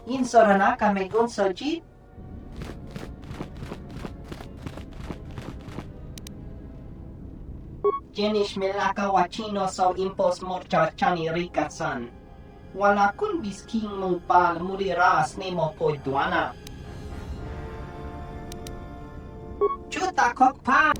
Insorana kami gunsoji. Jenish melaka wachino so impos morcha chani rikasan. Wala kun bisking mong pal muriras nemo poidwana. Chuta kokpa.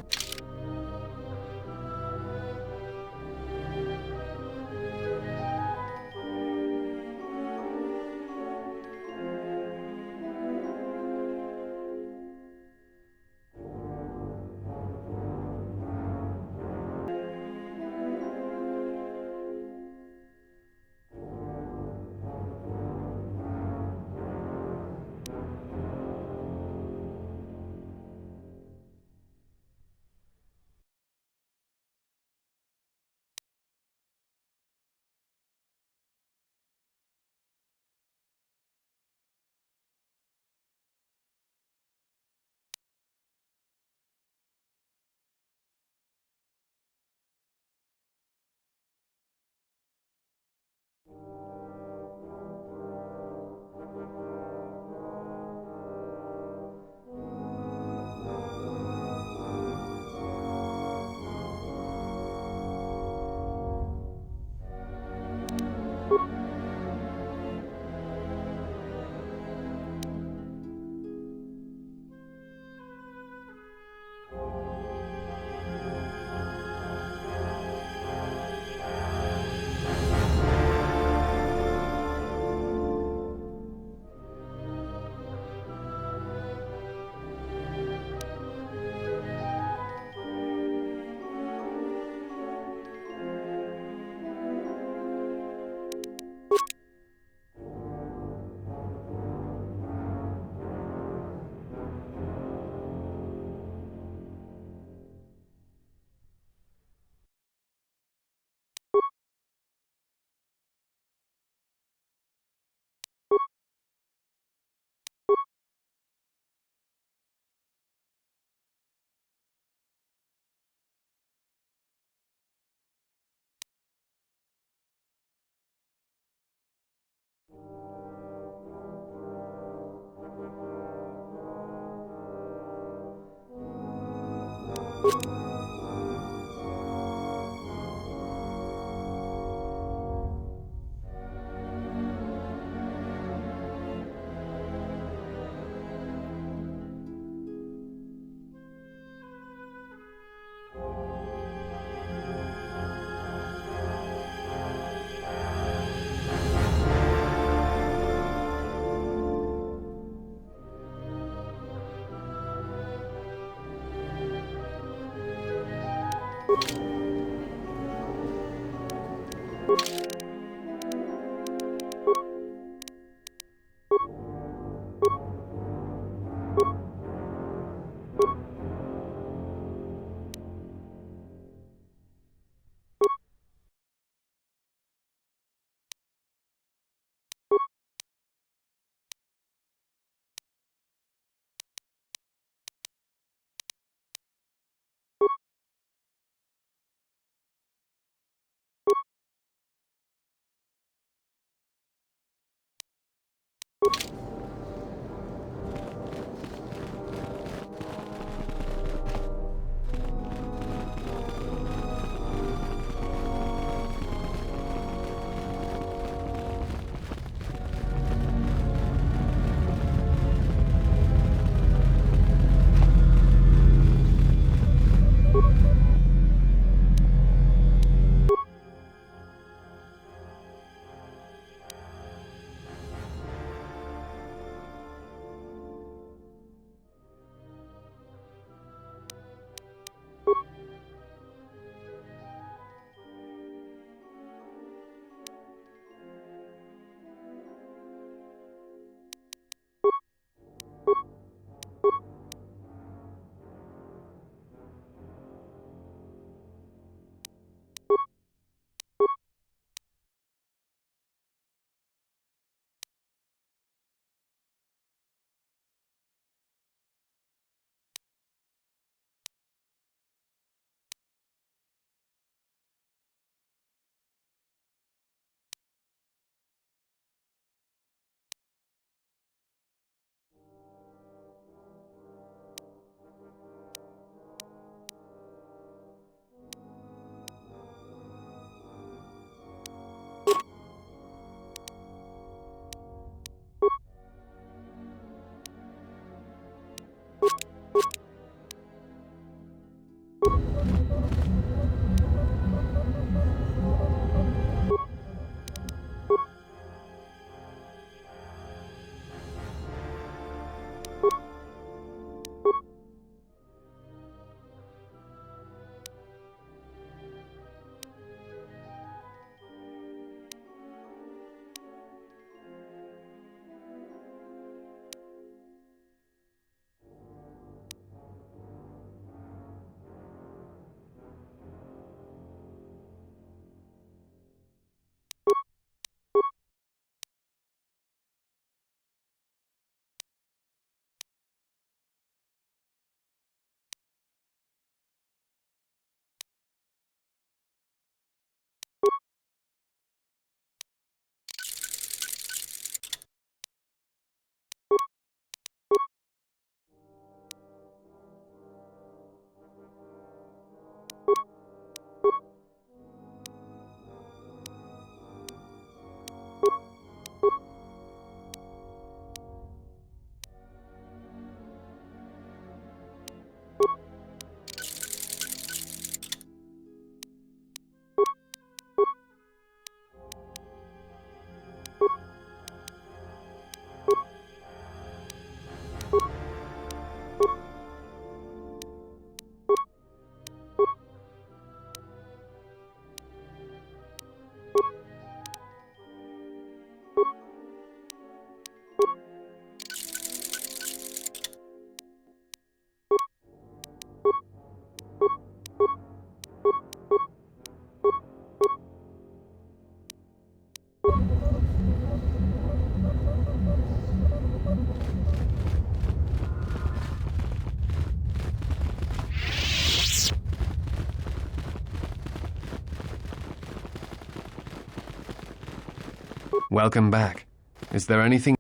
Welcome back. Is there anything...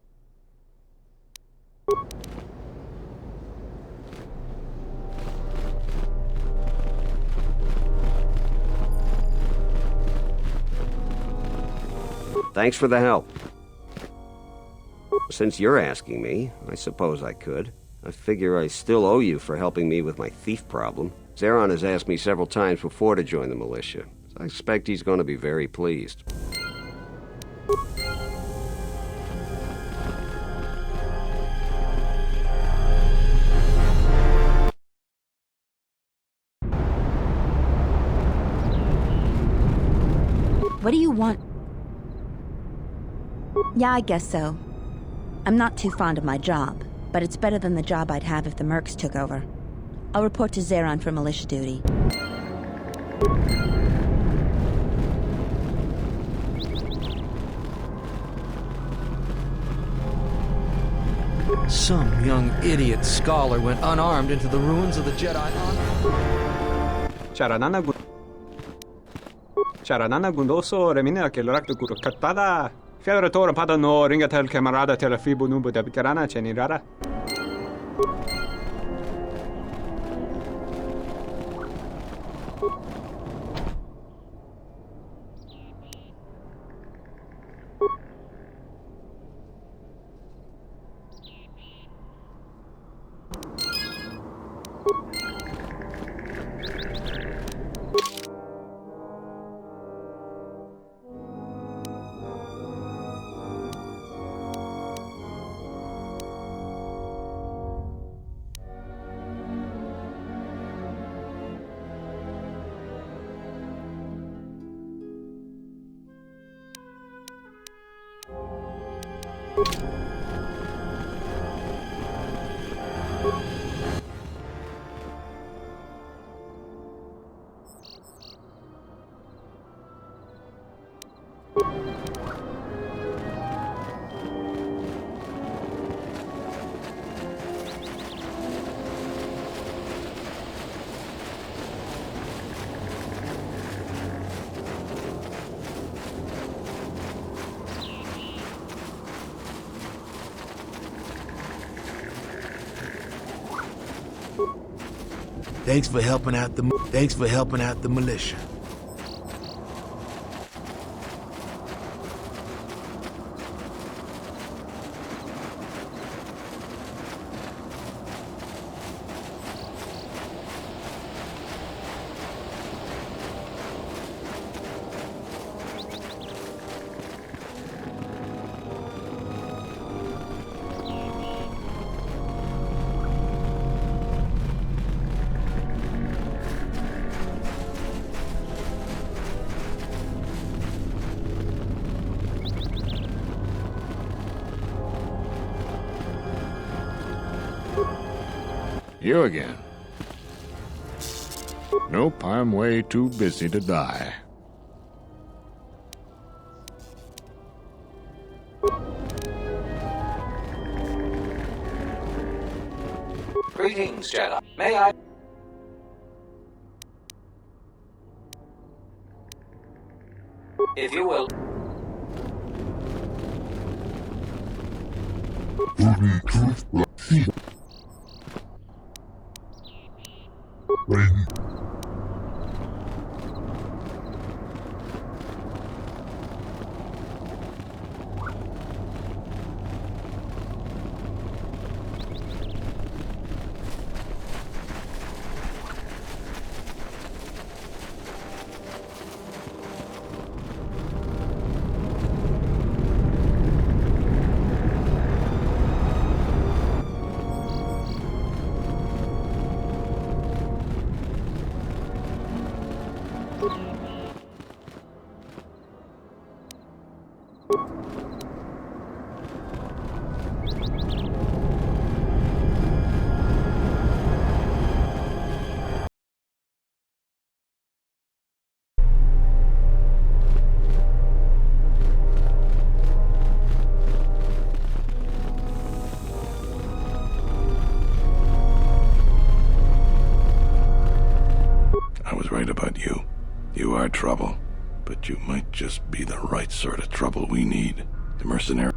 Thanks for the help. Since you're asking me, I suppose I could. I figure I still owe you for helping me with my thief problem. Zeron has asked me several times before to join the militia. So I expect he's going to be very pleased. What do you want? Yeah, I guess so. I'm not too fond of my job, but it's better than the job I'd have if the Mercs took over. I'll report to Zeron for militia duty. Some young idiot scholar went unarmed into the ruins of the Jedi Charanana Gundoso, Remina che l'orakto guru kattada. Fiadra tora pada no ringatel camarada tela fibu nubu da bikarana cenirara. Thanks for helping out the militia. You again. Nope, I'm way too busy to die. Greetings, Jedi. May I... If you will... About you. You are trouble, but you might just be the right sort of trouble we need. The mercenary.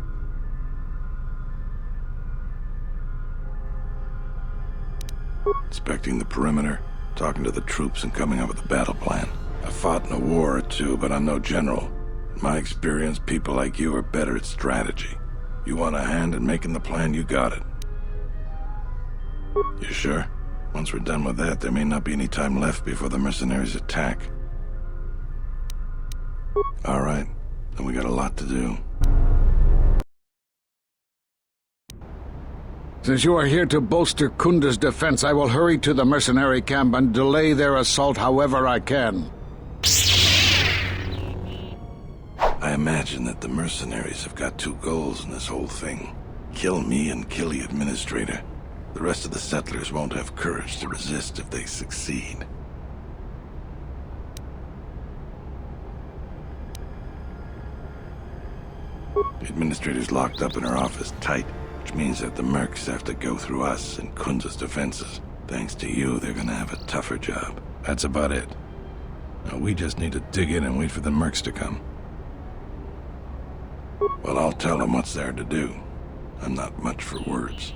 Inspecting the perimeter, talking to the troops, and coming up with a battle plan. I fought in a war or two, but I'm no general. In my experience, people like you are better at strategy. You want a hand in making the plan, you got it. You sure? Once we're done with that, there may not be any time left before the mercenaries attack. All right, then we got a lot to do. Since you are here to bolster Kunda's defense, I will hurry to the mercenary camp and delay their assault however I can. I imagine that the mercenaries have got two goals in this whole thing. Kill me and kill the administrator. The rest of the settlers won't have courage to resist if they succeed. The administrator's locked up in her office tight, which means that the mercs have to go through us and Kunda's defenses. Thanks to you, they're gonna have a tougher job. That's about it. Now, we just need to dig in and wait for the mercs to come. Well, I'll tell them what's there to do. I'm not much for words.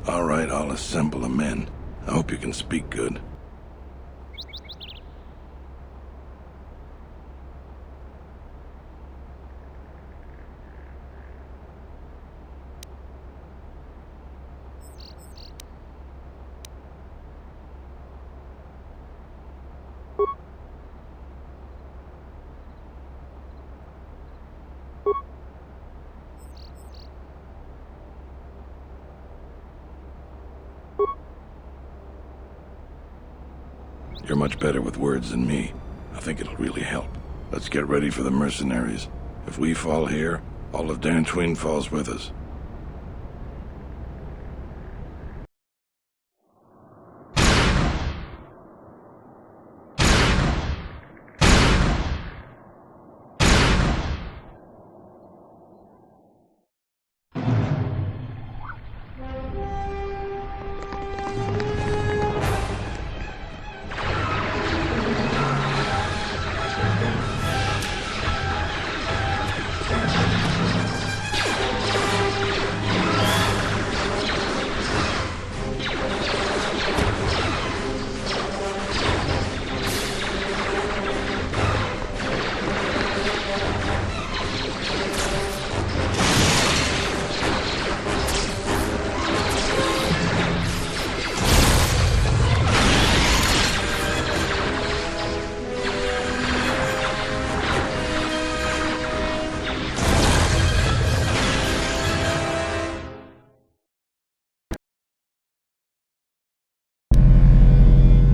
All right, I'll assemble the men. I hope you can speak good. You're much better with words than me. I think it'll really help. Let's get ready for the mercenaries. If we fall here, all of Dantooine falls with us.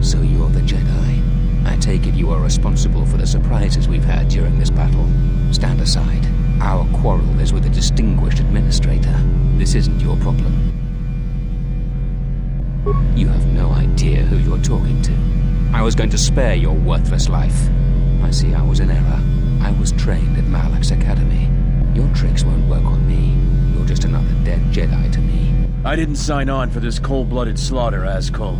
So you're the Jedi. I take it you are responsible for the surprises we've had during this battle. Stand aside. Our quarrel is with a distinguished administrator. This isn't your problem. You have no idea who you're talking to. I was going to spare your worthless life. I see I was in error. I was trained at Malak's Academy. Your tricks won't work on me. You're just another dead Jedi to me. I didn't sign on for this cold-blooded slaughter, Azkul.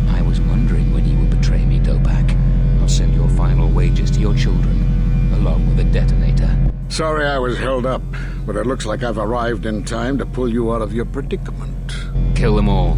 I was wondering when you would betray me, Dopak. I'll send your final wages to your children, along with a detonator. Sorry I was held up, but it looks like I've arrived in time to pull you out of your predicament. Kill them all.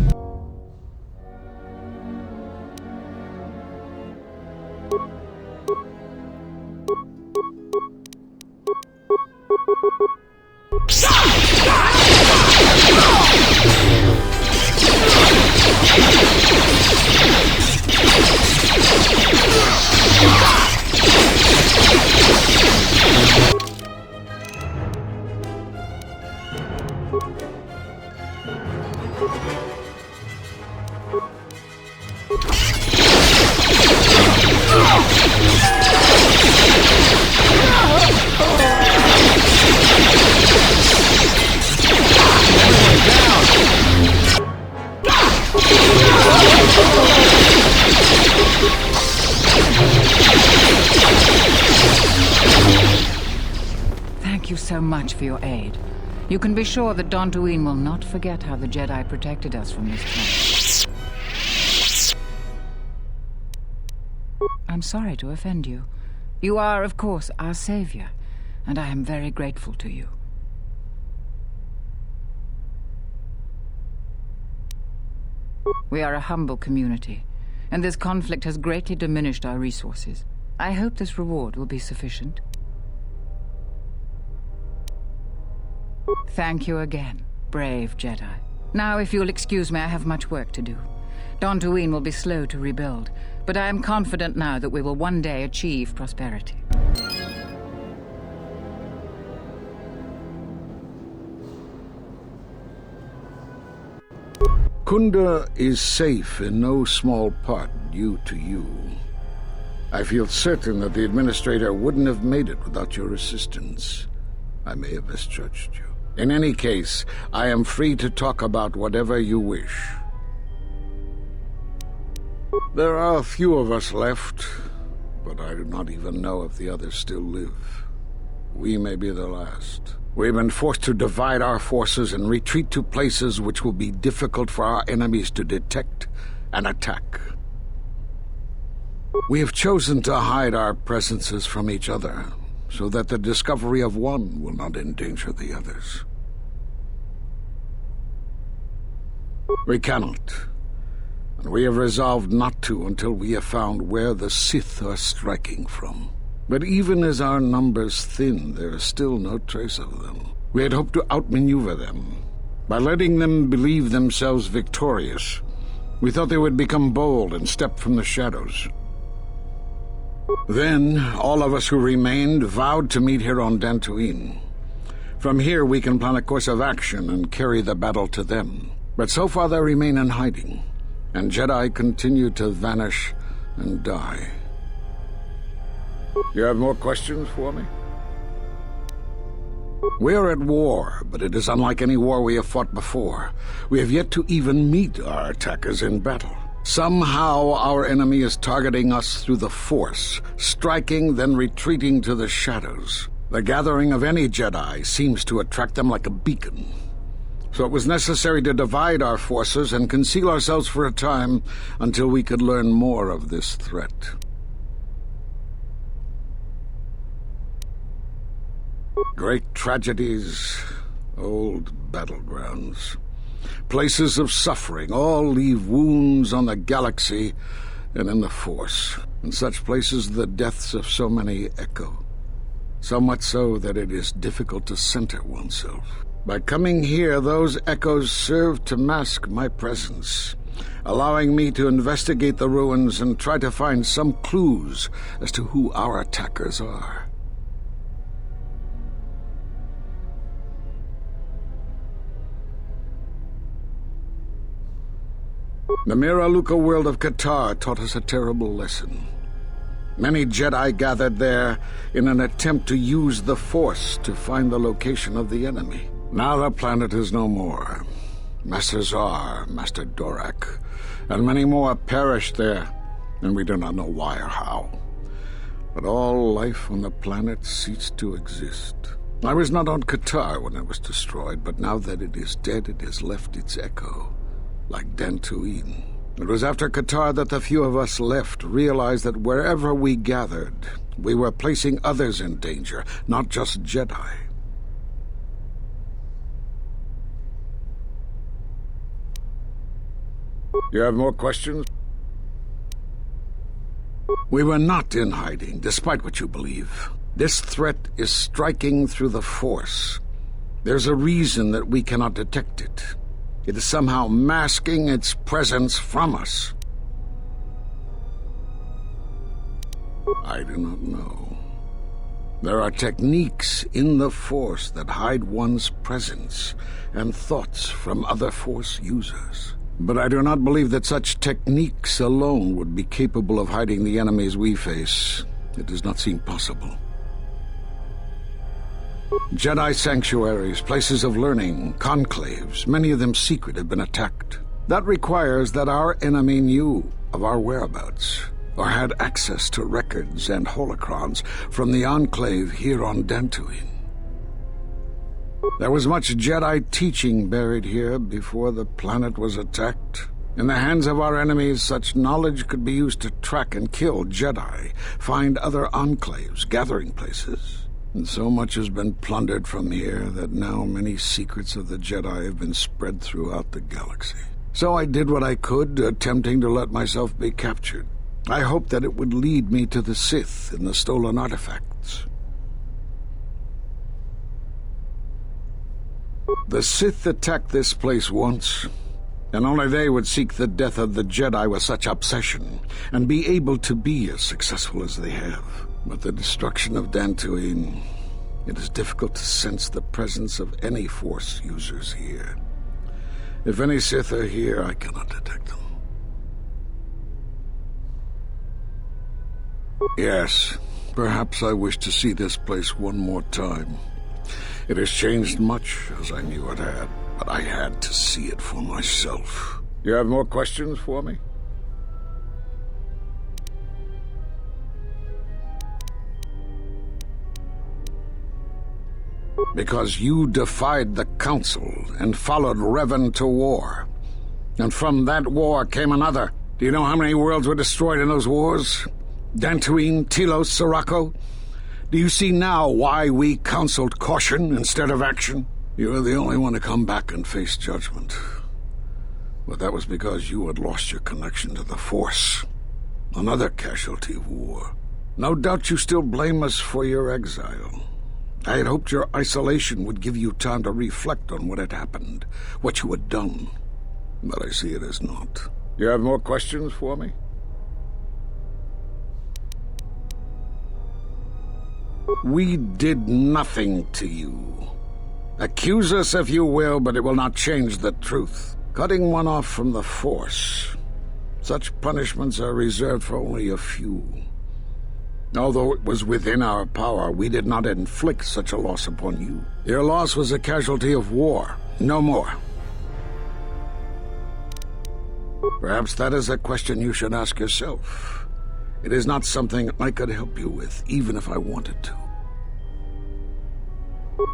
Thank you so much for your aid. You can be sure that Dantooine will not forget how the Jedi protected us from this place. I'm sorry to offend you. You are, of course, our savior, and I am very grateful to you. We are a humble community, and this conflict has greatly diminished our resources. I hope this reward will be sufficient. Thank you again, brave Jedi. Now, if you'll excuse me, I have much work to do. Dantooine will be slow to rebuild, but I am confident now that we will one day achieve prosperity. Kunda is safe in no small part due to you. I feel certain that the Administrator wouldn't have made it without your assistance. I may have misjudged you. In any case, I am free to talk about whatever you wish. There are a few of us left, but I do not even know if the others still live. We may be the last. We've been forced to divide our forces and retreat to places which will be difficult for our enemies to detect and attack. We have chosen to hide our presences from each other, so that the discovery of one will not endanger the others. We cannot, and we have resolved not to until we have found where the Sith are striking from. But even as our numbers thin, there is still no trace of them. We had hoped to outmaneuver them. By letting them believe themselves victorious, we thought they would become bold and step from the shadows. Then, all of us who remained vowed to meet here on Dantooine. From here we can plan a course of action and carry the battle to them. But so far they remain in hiding, and Jedi continue to vanish and die. You have more questions for me? We are at war, but it is unlike any war we have fought before. We have yet to even meet our attackers in battle. Somehow our enemy is targeting us through the Force, striking, then retreating to the shadows. The gathering of any Jedi seems to attract them like a beacon. So it was necessary to divide our forces and conceal ourselves for a time until we could learn more of this threat. Great tragedies, old battlegrounds. Places of suffering all leave wounds on the galaxy and in the Force. In such places the deaths of so many echo. So much so that it is difficult to center oneself. By coming here, those echoes serve to mask my presence, allowing me to investigate the ruins and try to find some clues as to who our attackers are. The Miraluka world of Qatar taught us a terrible lesson. Many Jedi gathered there in an attempt to use the Force to find the location of the enemy. Now the planet is no more. Master Zar, Master Dorak, and many more perished there, and we do not know why or how. But all life on the planet ceased to exist. I was not on Qatar when it was destroyed, but now that it is dead, it has left its echo. Like Dantooine. It was after Qatar that the few of us left realized that wherever we gathered, we were placing others in danger, not just Jedi. You have more questions? We were not in hiding, despite what you believe. This threat is striking through the Force. There's a reason that we cannot detect it. It is somehow masking its presence from us. I do not know. There are techniques in the Force that hide one's presence and thoughts from other Force users. But I do not believe that such techniques alone would be capable of hiding the enemies we face. It does not seem possible. Jedi sanctuaries, places of learning, conclaves, many of them secret, have been attacked. That requires that our enemy knew of our whereabouts, or had access to records and holocrons from the Enclave here on Dantooine. There was much Jedi teaching buried here before the planet was attacked. In the hands of our enemies, such knowledge could be used to track and kill Jedi, find other enclaves, gathering places. And so much has been plundered from here that now many secrets of the Jedi have been spread throughout the galaxy. So I did what I could, attempting to let myself be captured. I hoped that it would lead me to the Sith and the stolen artifacts. The Sith attacked this place once, and only they would seek the death of the Jedi with such obsession, and be able to be as successful as they have. With the destruction of Dantooine, it is difficult to sense the presence of any Force users here. If any Sith are here, I cannot detect them. Yes, perhaps I wish to see this place one more time. It has changed much, as I knew it had, but I had to see it for myself. You have more questions for me? Because you defied the Council and followed Revan to war. And from that war came another. Do you know how many worlds were destroyed in those wars? Dantooine, Telos, Sirocco? Do you see now why we counseled caution instead of action? You were the only one to come back and face judgment. But that was because you had lost your connection to the Force. Another casualty of war. No doubt you still blame us for your exile. I had hoped your isolation would give you time to reflect on what had happened, what you had done. But I see it as not. You have more questions for me? We did nothing to you. Accuse us if you will, but it will not change the truth. Cutting one off from the Force. Such punishments are reserved for only a few. Although it was within our power, we did not inflict such a loss upon you. Your loss was a casualty of war, no more. Perhaps that is a question you should ask yourself. It is not something I could help you with, even if I wanted to.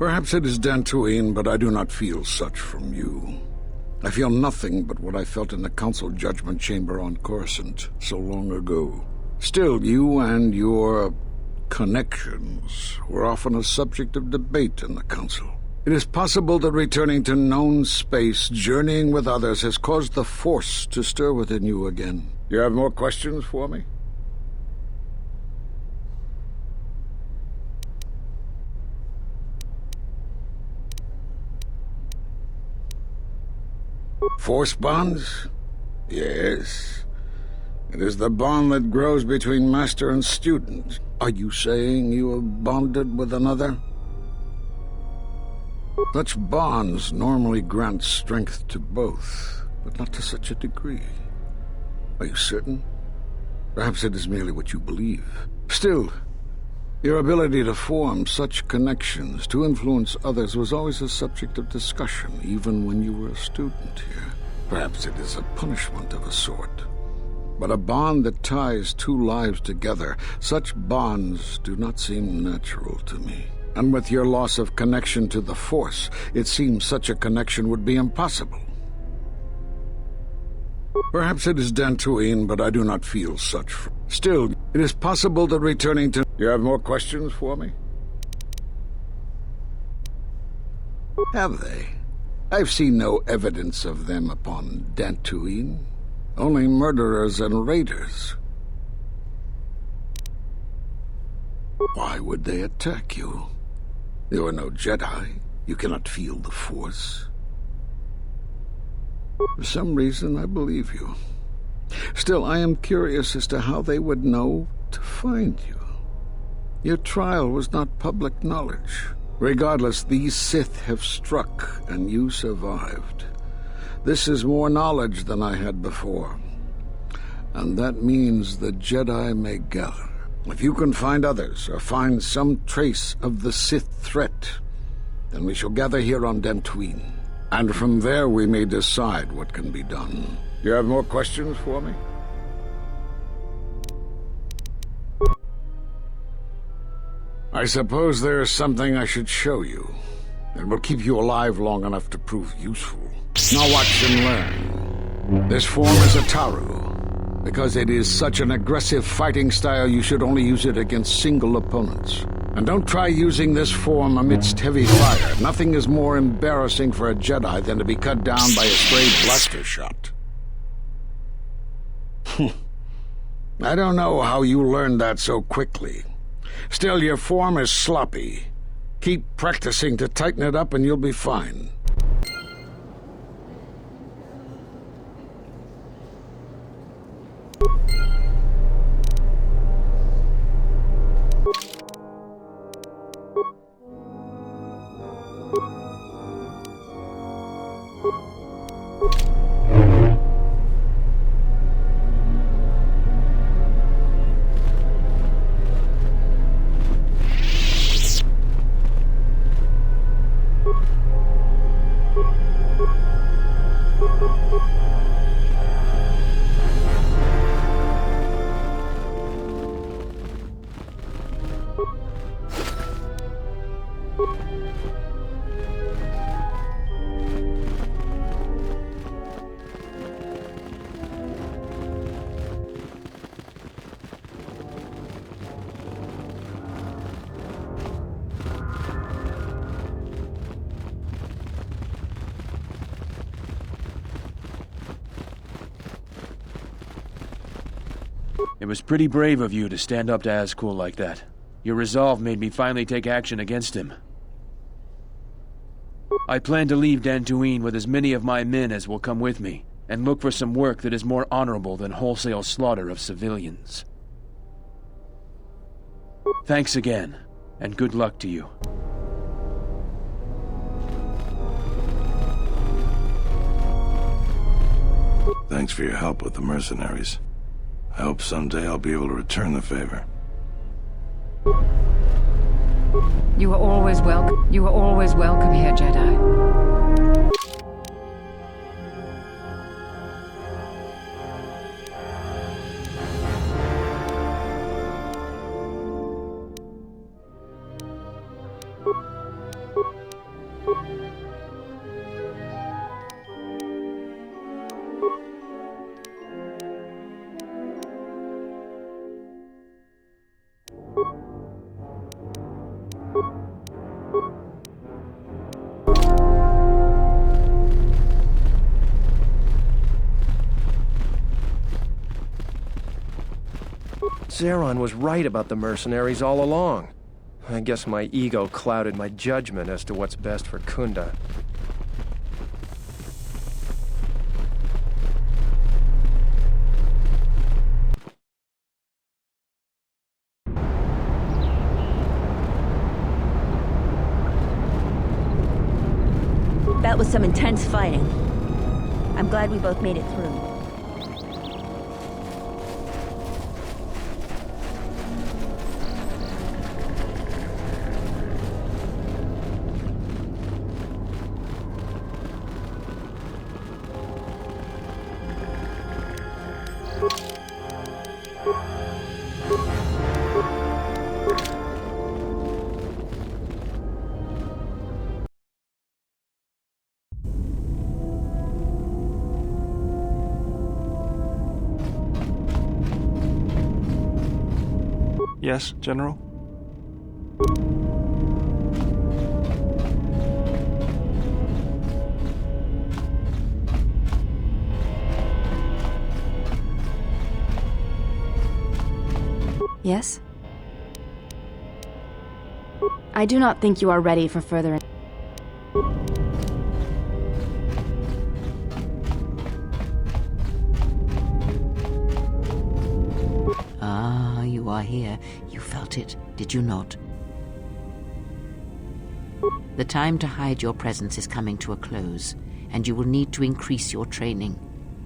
Perhaps it is Dantooine, but I do not feel such from you. I feel nothing but what I felt in the Council Judgment Chamber on Coruscant so long ago. Still, you and your connections were often a subject of debate in the Council. It is possible that returning to known space, journeying with others, has caused the Force to stir within you again. You have more questions for me? Force bonds? Yes. It is the bond that grows between master and student. Are you saying you have bonded with another? Such bonds normally grant strength to both, but not to such a degree. Are you certain? Perhaps it is merely what you believe. Still, your ability to form such connections, to influence others, was always a subject of discussion, even when you were a student here. Perhaps it is a punishment of a sort. But a bond that ties two lives together, such bonds do not seem natural to me. And with your loss of connection to the Force, it seems such a connection would be impossible. Perhaps it is Dantooine, but I do not feel such. Still, it is possible that returning to... You have more questions for me? Have they? I've seen no evidence of them upon Dantooine. Only murderers and raiders. Why would they attack you? You are no Jedi. You cannot feel the Force. For some reason, I believe you. Still, I am curious as to how they would know to find you. Your trial was not public knowledge. Regardless, these Sith have struck, and you survived. This is more knowledge than I had before. And that means the Jedi may gather. If you can find others, or find some trace of the Sith threat, then we shall gather here on Dantooine. And from there we may decide what can be done. You have more questions for me? I suppose there is something I should show you. It will keep you alive long enough to prove useful. Now watch and learn. This form is a Taru. Because it is such an aggressive fighting style, you should only use it against single opponents. And don't try using this form amidst heavy fire. Nothing is more embarrassing for a Jedi than to be cut down by a stray blaster shot. I don't know how you learned that so quickly. Still, your form is sloppy. Keep practicing to tighten it up and you'll be fine. It was pretty brave of you to stand up to Azkul like that. Your resolve made me finally take action against him. I plan to leave Dantooine with as many of my men as will come with me, and look for some work that is more honorable than wholesale slaughter of civilians. Thanks again, and good luck to you. Thanks for your help with the mercenaries. I hope someday I'll be able to return the favor. You are always welcome. You are always welcome here, Jedi. Zeron was right about the mercenaries all along. I guess my ego clouded my judgment as to what's best for Kunda. That was some intense fighting. I'm glad we both made it through. Yes, General? Yes? I do not think you are ready for further... Ah, you are here. You felt it, did you not? The time to hide your presence is coming to a close, and you will need to increase your training.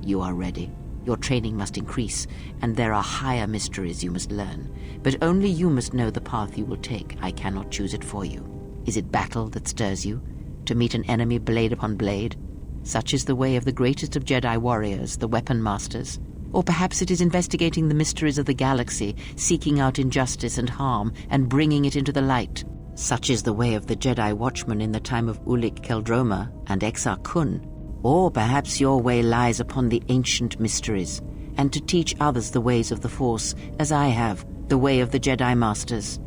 You are ready. Your training must increase, and there are higher mysteries you must learn. But only you must know the path you will take. I cannot choose it for you. Is it battle that stirs you? To meet an enemy blade upon blade? Such is the way of the greatest of Jedi warriors, the weapon masters. Or perhaps it is investigating the mysteries of the galaxy, seeking out injustice and harm, and bringing it into the light. Such is the way of the Jedi watchman in the time of Ulic Qel-Droma and Exar Kun. Or perhaps your way lies upon the ancient mysteries, and to teach others the ways of the Force, as I have, the way of the Jedi Masters.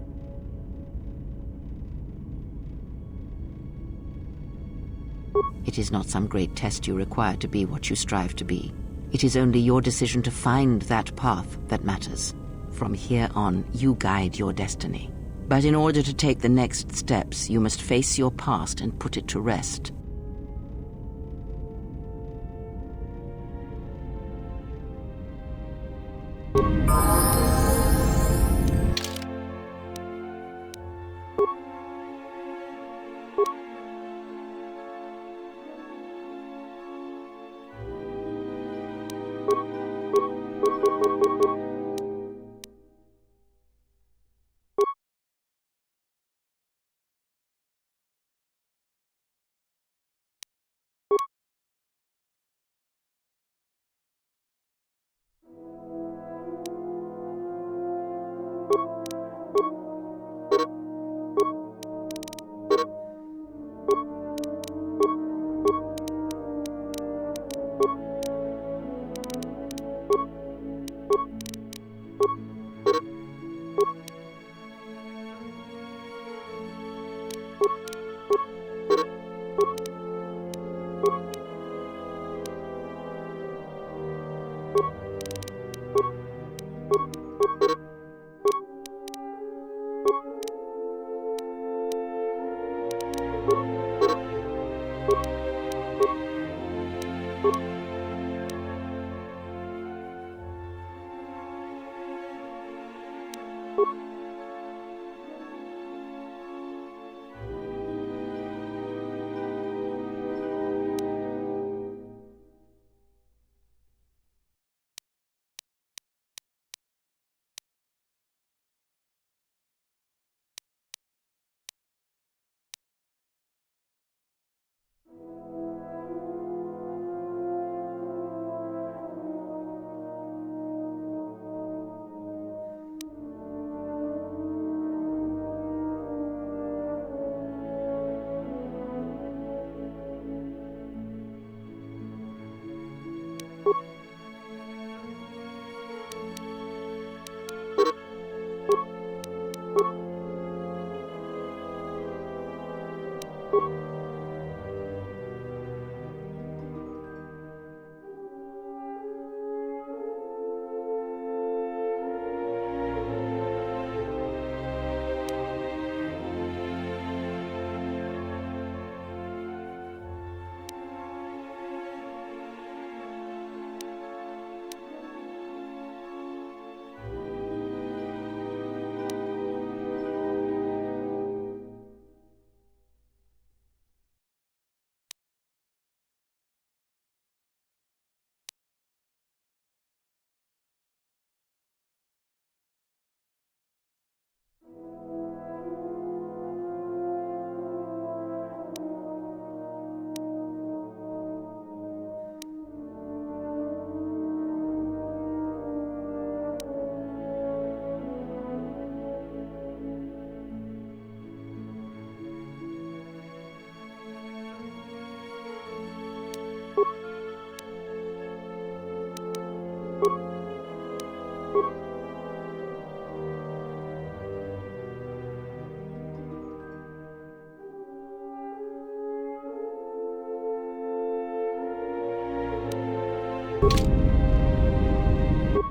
It is not some great test you require to be what you strive to be. It is only your decision to find that path that matters. From here on, you guide your destiny. But in order to take the next steps, you must face your past and put it to rest.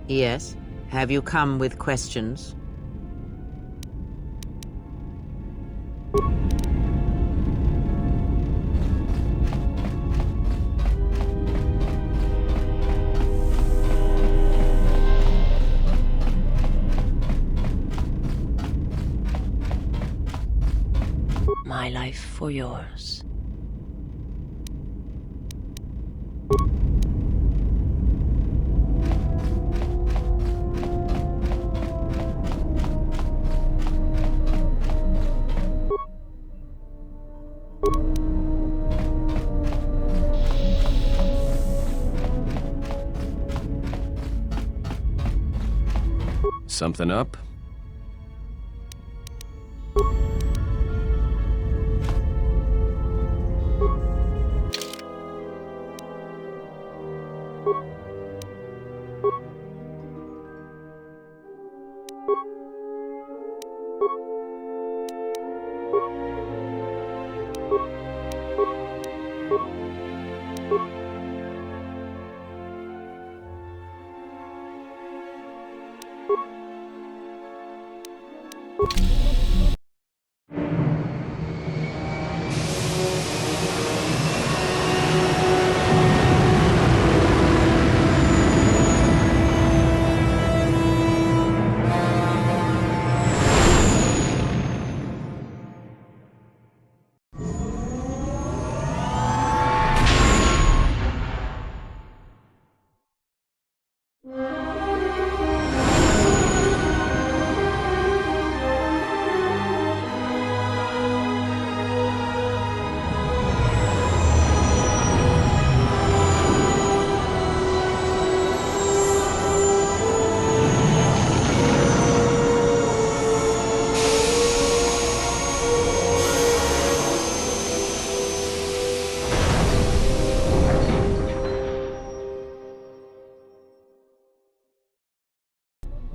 Yes? Have you come with questions? My life for yours. Something up?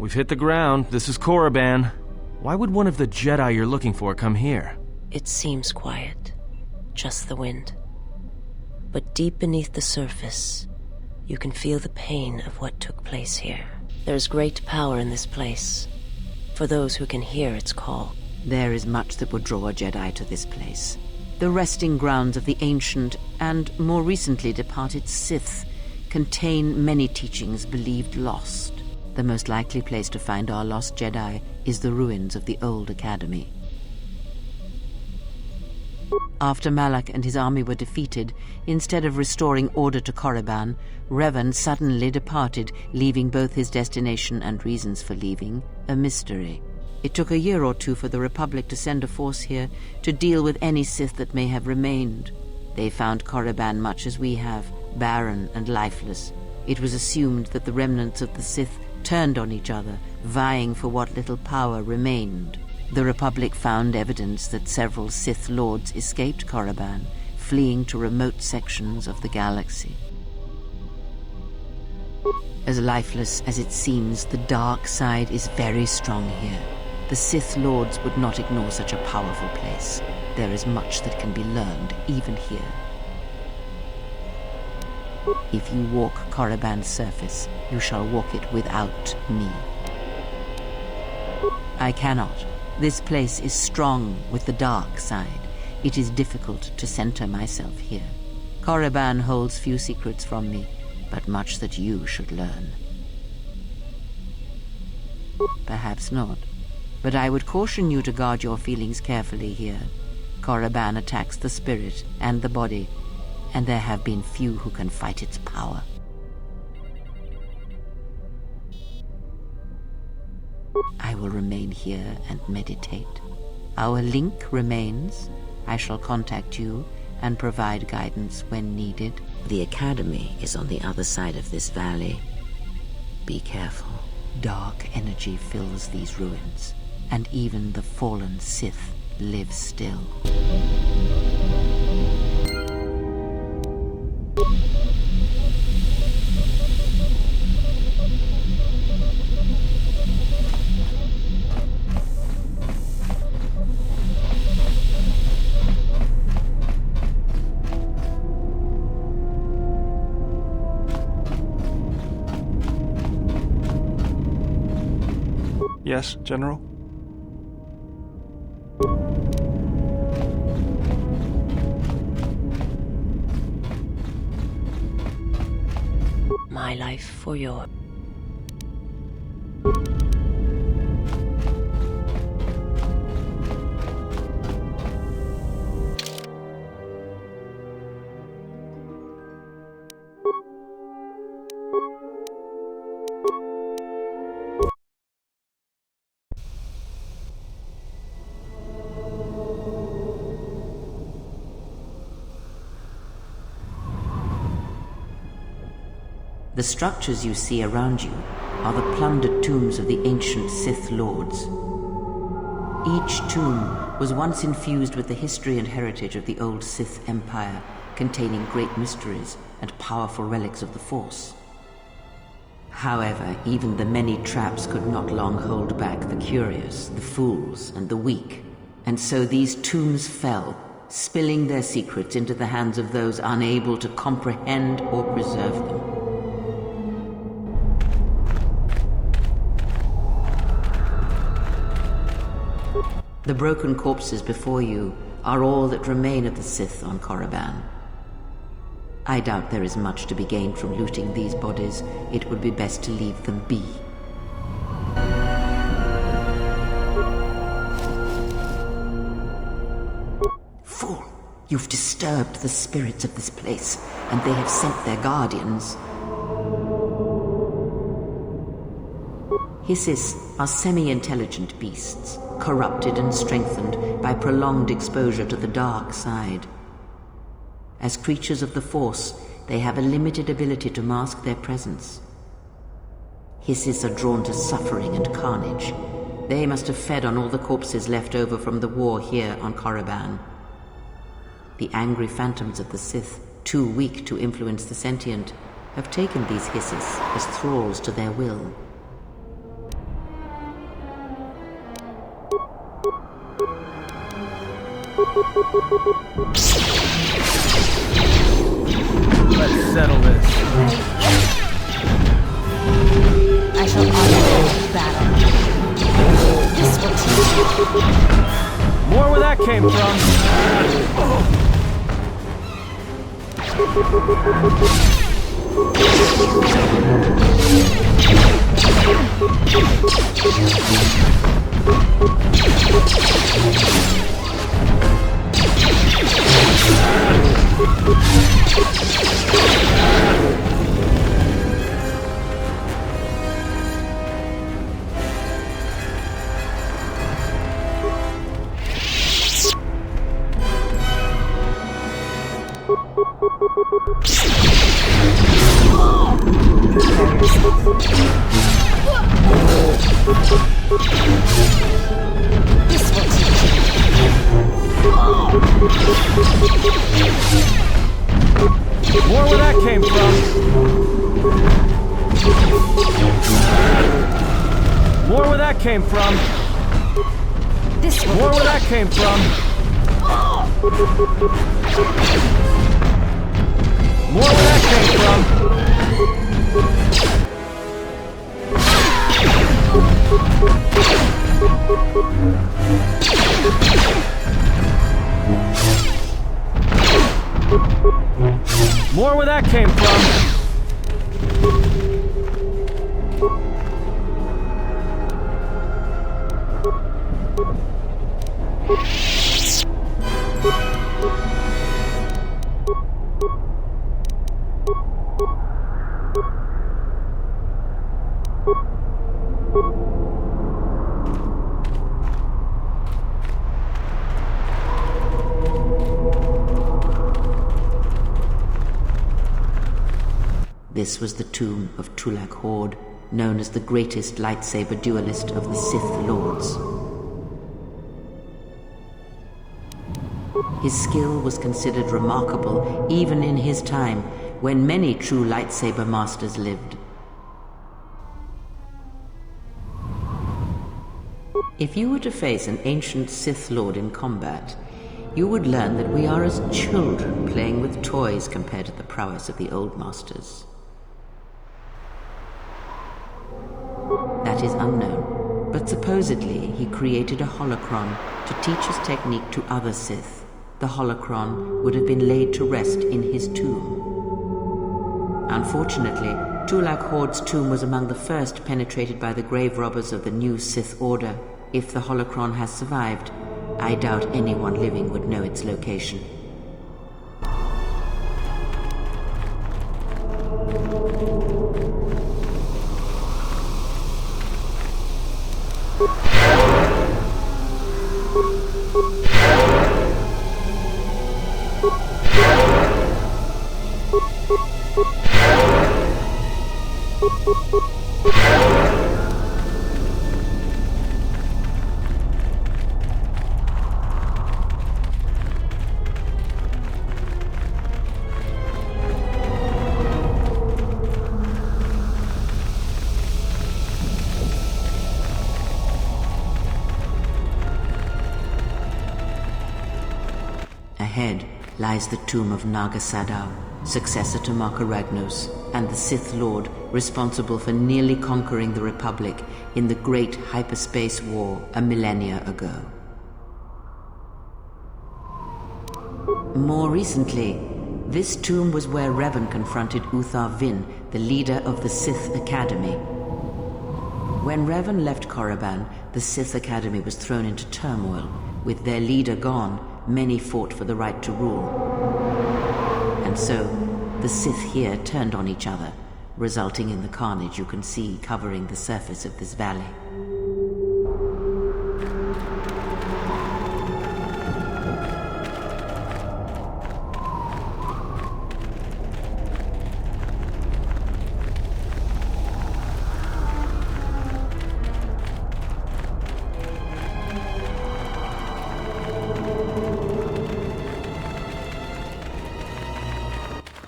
We've hit the ground. This is КОРРИБАN. Why would one of the Jedi you're looking for come here? It seems quiet. Just the wind. But deep beneath the surface, you can feel the pain of what took place here. There's great power in this place, for those who can hear its call. There is much that would draw a Jedi to this place. The resting grounds of the ancient and more recently departed Sith contain many teachings believed lost. The most likely place to find our lost Jedi is the ruins of the old academy. After Malak and his army were defeated, instead of restoring order to КОРРИБАN, Revan suddenly departed, leaving both his destination and reasons for leaving a mystery. It took a year or two for the Republic to send a force here to deal with any Sith that may have remained. They found КОRRИБАN much as we have, barren and lifeless. It was assumed that the remnants of the Sith turned on each other, vying for what little power remained. The Republic found evidence that several Sith Lords escaped КОRRИБАN, fleeing to remote sections of the galaxy. As lifeless as it seems, the dark side is very strong here. The Sith Lords would not ignore such a powerful place. There is much that can be learned, even here. If you walk КОRРИБAN's surface, you shall walk it without me. I cannot. This place is strong with the dark side. It is difficult to center myself here. КОRRIBAN holds few secrets from me, but much that you should learn. Perhaps not, but I would caution you to guard your feelings carefully here. КОRRIBAN attacks the spirit and the body, and there have been few who can fight its power. I will remain here and meditate. Our link remains. I shall contact you and provide guidance when needed. The Academy is on the other side of this valley. Be careful. Dark energy fills these ruins, and even the fallen Sith live still. Yes, General? My life for yours. The structures you see around you are the plundered tombs of the ancient Sith Lords. Each tomb was once infused with the history and heritage of the old Sith Empire, containing great mysteries and powerful relics of the Force. However, even the many traps could not long hold back the curious, the fools, and the weak, and so these tombs fell, spilling their secrets into the hands of those unable to comprehend or preserve them. The broken corpses before you are all that remain of the Sith on КОРРИБАN. I doubt there is much to be gained from looting these bodies. It would be best to leave them be. Fool! You've disturbed the spirits of this place, and they have sent their guardians. Hissis are semi-intelligent beasts, corrupted and strengthened by prolonged exposure to the dark side. As creatures of the Force, they have a limited ability to mask their presence. Hissis are drawn to suffering and carnage. They must have fed on all the corpses left over from the war here on КОРРИБАN. The angry phantoms of the Sith, too weak to influence the sentient, have taken these Hissis as thralls to their will. Let's settle this. I shall honor this battle. This will teach you. More where that came from. This will teach you. More where that came from. More where that came from. This will More where that came from. More where that came from. More where that came from. This was the tomb of Tulak Hord, known as the greatest lightsaber duelist of the Sith Lords. His skill was considered remarkable even in his time, when many true lightsaber masters lived. If you were to face an ancient Sith Lord in combat, you would learn that we are as children playing with toys compared to the prowess of the old masters. That is unknown, but supposedly he created a holocron to teach his technique to other Sith. The holocron would have been laid to rest in his tomb. Unfortunately, Tulak Hord's tomb was among the first penetrated by the grave robbers of the new Sith Order. If the holocron has survived, I doubt anyone living would know its location. lies the tomb of Naga Sadow, successor to Marka Ragnos, and the Sith Lord responsible for nearly conquering the Republic in the Great Hyperspace War a millennia ago. More recently, this tomb was where Revan confronted Uthar Vin, the leader of the Sith Academy. When Revan left Korriban, the Sith Academy was thrown into turmoil. With their leader gone, many fought for the right to rule. And so, the Sith here turned on each other, resulting in the carnage you can see covering the surface of this valley.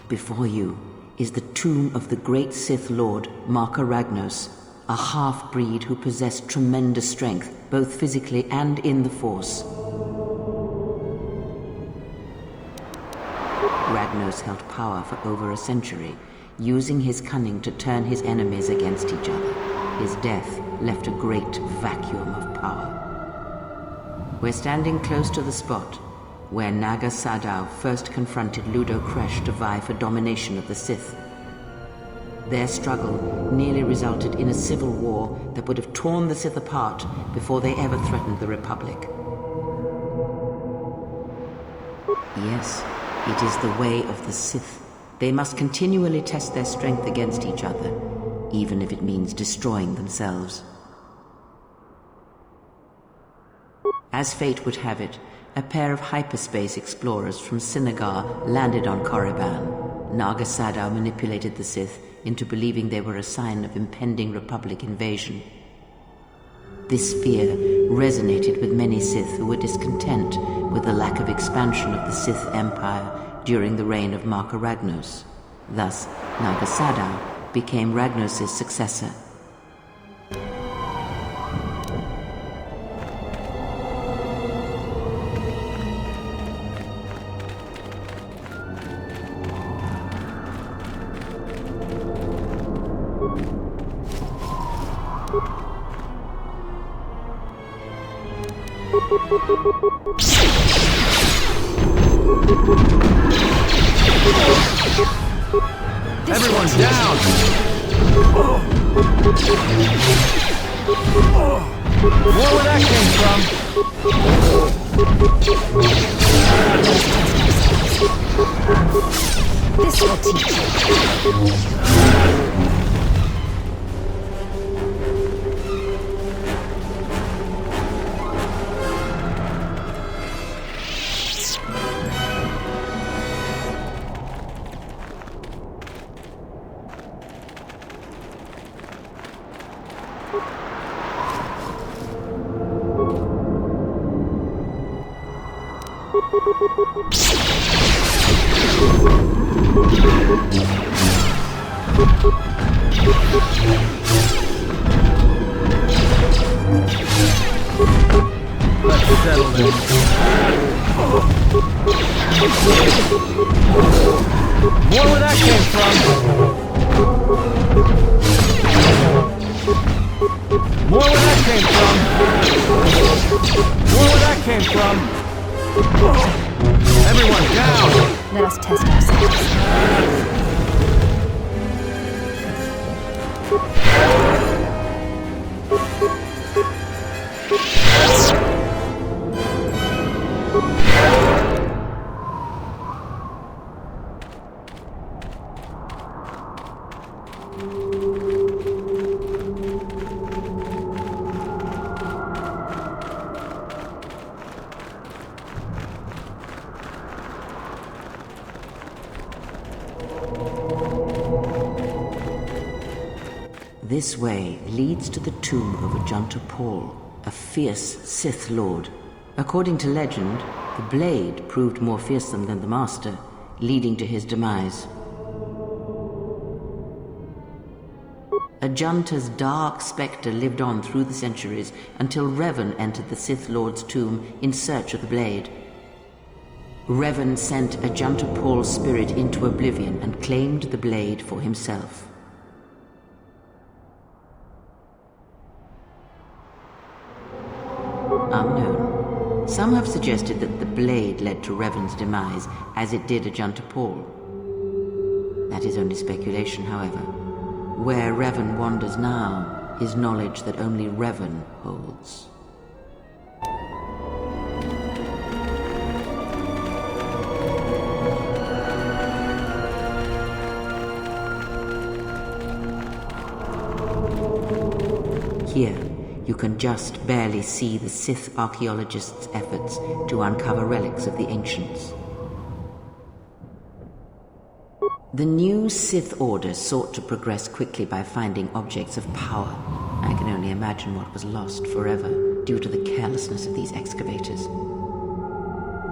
Before you is the tomb of the great Sith Lord, Marka Ragnos, a half-breed who possessed tremendous strength, both physically and in the Force. Ragnos held power for over a century, using his cunning to turn his enemies against each other. His death left a great vacuum of power. We're standing close to the spot where Naga Sadow first confronted Ludo Kresh to vie for domination of the Sith. Their struggle nearly resulted in a civil war that would have torn the Sith apart before they ever threatened the Republic. Yes, it is the way of the Sith. They must continually test their strength against each other, even if it means destroying themselves. As fate would have it, a pair of hyperspace explorers from Sinagar landed on Korriban. Naga Sadow manipulated the Sith into believing they were a sign of impending Republic invasion. This fear resonated with many Sith who were discontent with the lack of expansion of the Sith Empire during the reign of Marka Ragnos. Thus, Naga Sadow became Ragnos' successor. Everyone down! More where that came from! This will teach you. Let's settle this. More where that came from. More where that came from. More where that came from. Everyone down. Let us test ourselves. This way leads to the tomb of Ajunta Paul, a fierce Sith Lord. According to legend, the blade proved more fearsome than the Master, leading to his demise. Ajunta's dark spectre lived on through the centuries until Revan entered the Sith Lord's tomb in search of the blade. Revan sent Ajanta Paul's spirit into oblivion and claimed the blade for himself. Unknown. Some have suggested that the blade led to Revan's demise, as it did Ajanta Paul. That is only speculation, however. Where Revan wanders now is knowledge that only Revan holds. Here, you can just barely see the Sith archaeologists' efforts to uncover relics of the ancients. The new Sith Order sought to progress quickly by finding objects of power. I can only imagine what was lost forever due to the carelessness of these excavators.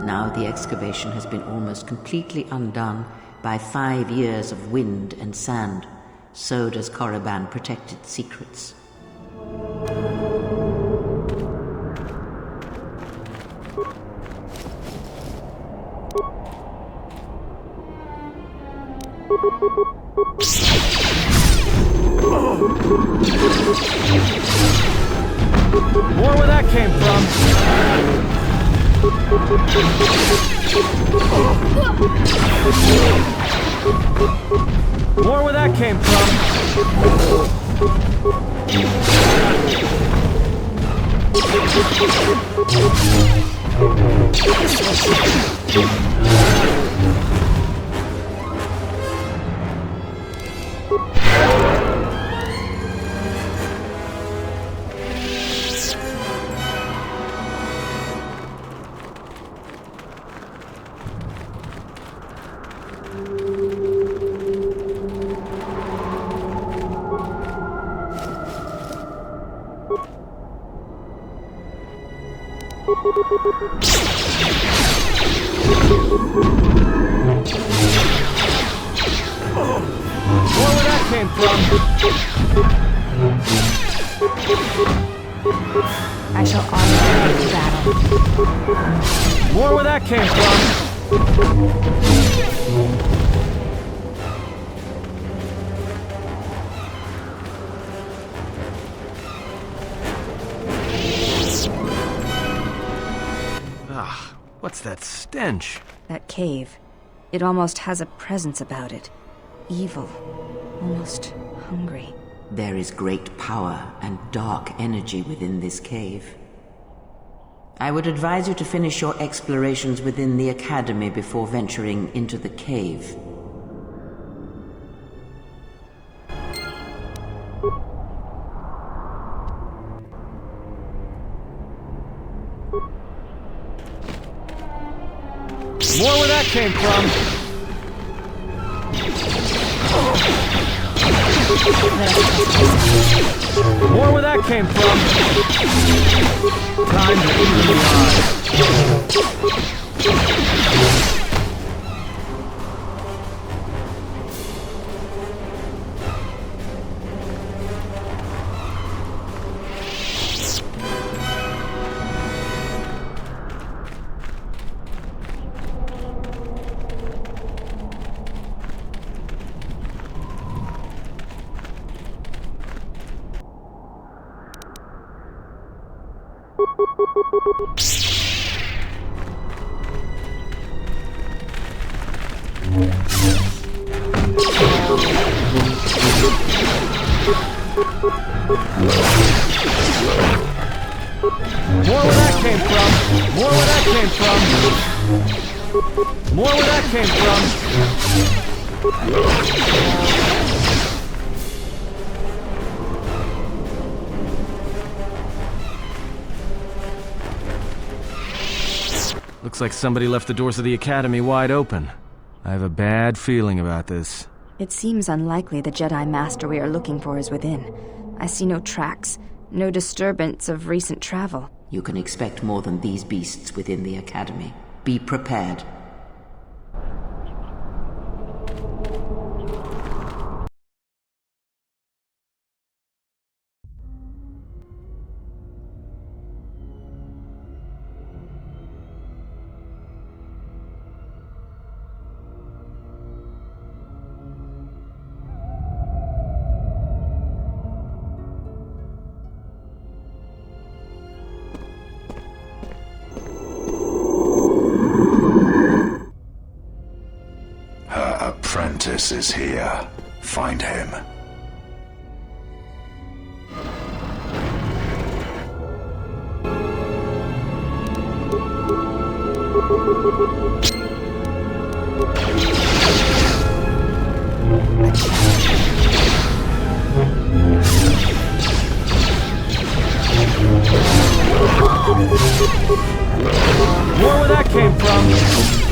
Now the excavation has been almost completely undone by 5 years of wind and sand. So does КОРРИБАN protect its secrets. More where that came from. More where that came from. More where that came from. I shall honor you to battle. More where that came from. Ah, what's that stench? That cave. It almost has a presence about it. Evil. Almost hungry. There is great power and dark energy within this cave. I would advise you to finish your explorations within the Academy before venturing into the cave. More where that came from. More where that came from. Time to open the eyes. More where that came from. More where that came from. More where that came from. Looks like somebody left the doors of the Academy wide open. I have a bad feeling about this. It seems unlikely the Jedi Master we are looking for is within. I see no tracks, no disturbance of recent travel. You can expect more than these beasts within the Academy. Be prepared. Nemesis is here. Find him. More where that came from.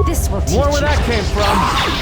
This will teach More where that came from.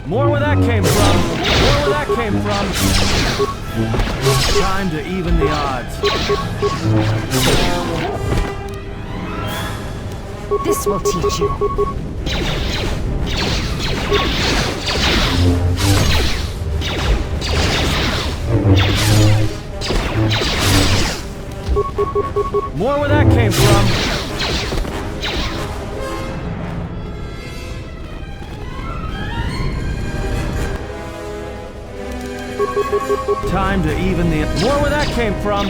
More where that came from. More where that came from. Time to even the odds. This will teach you. More where that came from. Time to even the... More where that came from.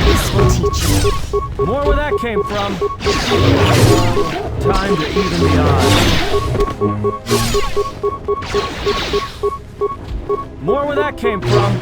This will teach you. More where that came from. Time to even the odds. More where that came from.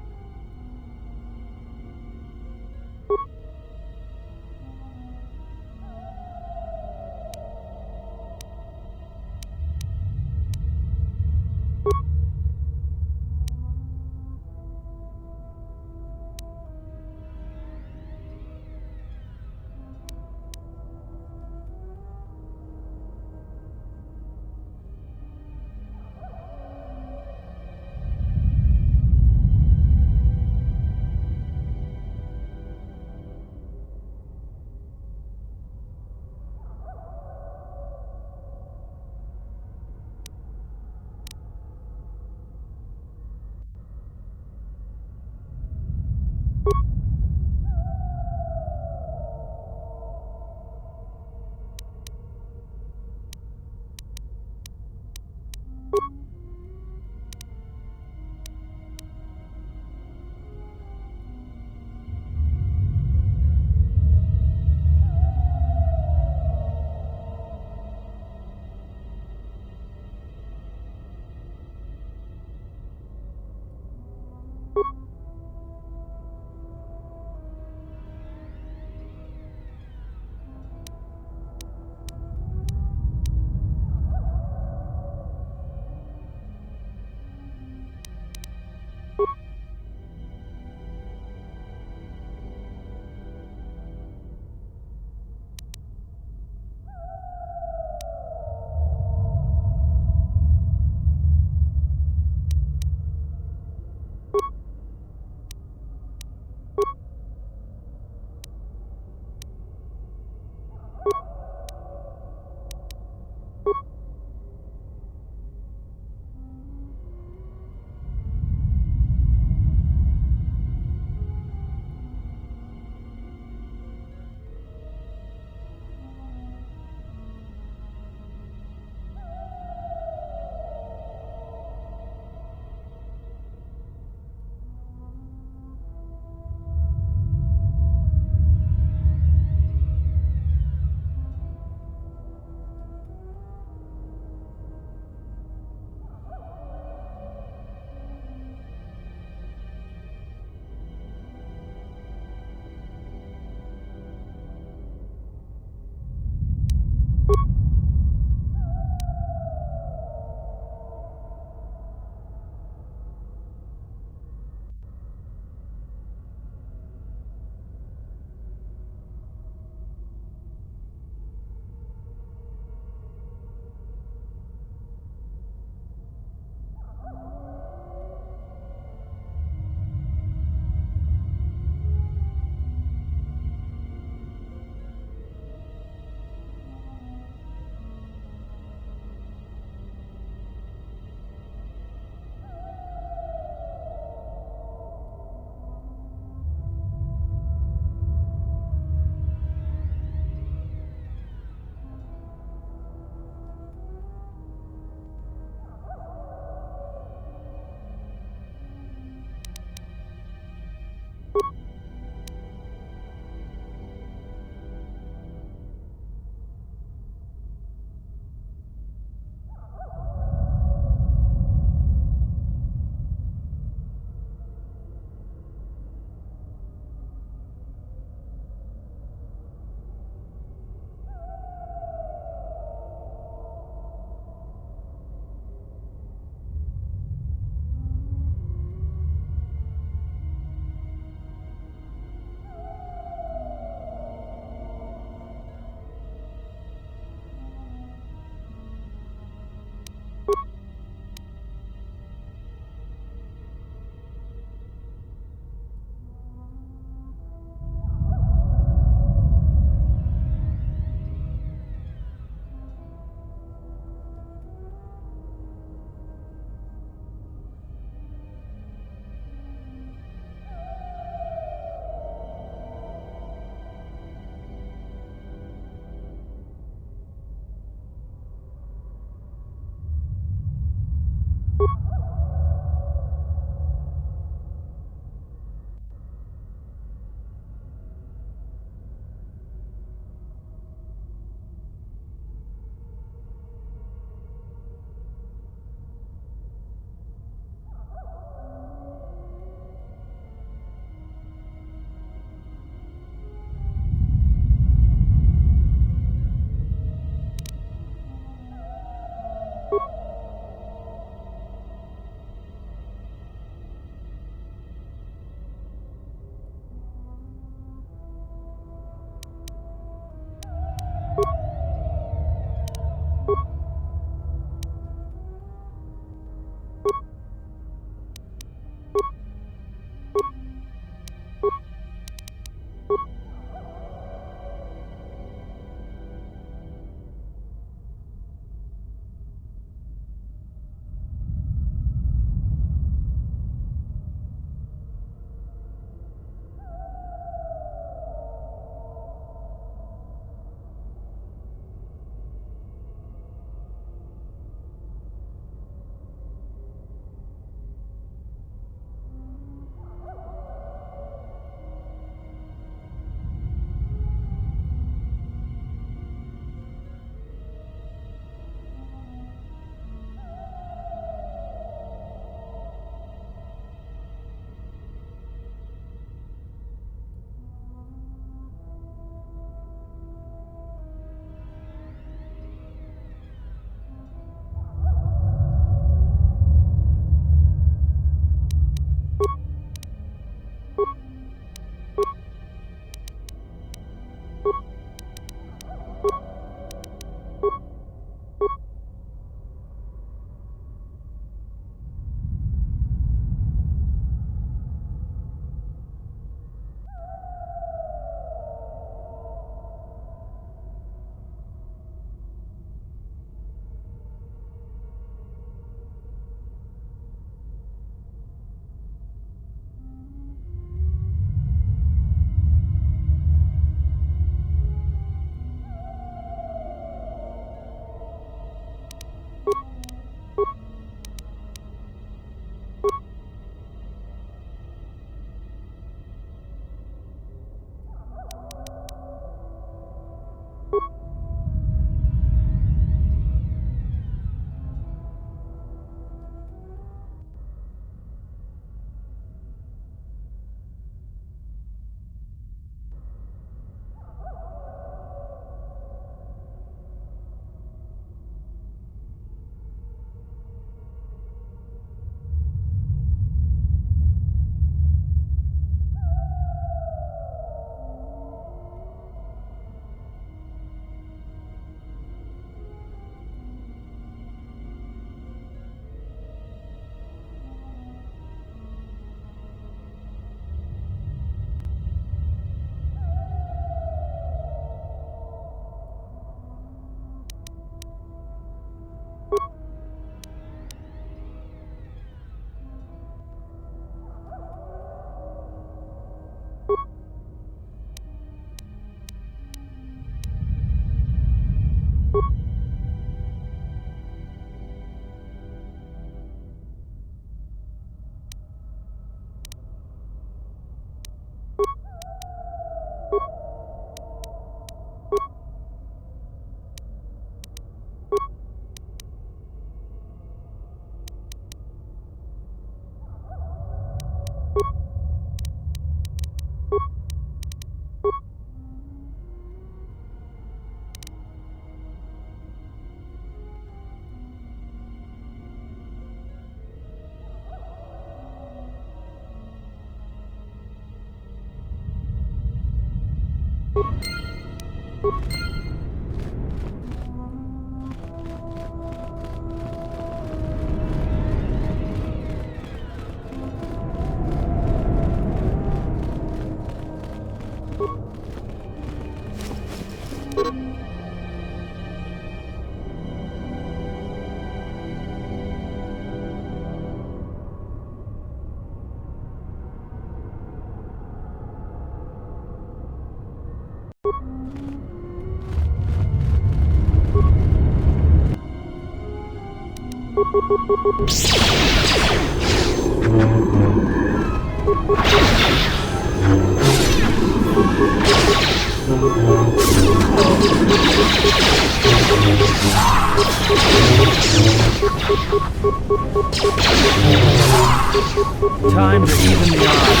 Time to even the odds.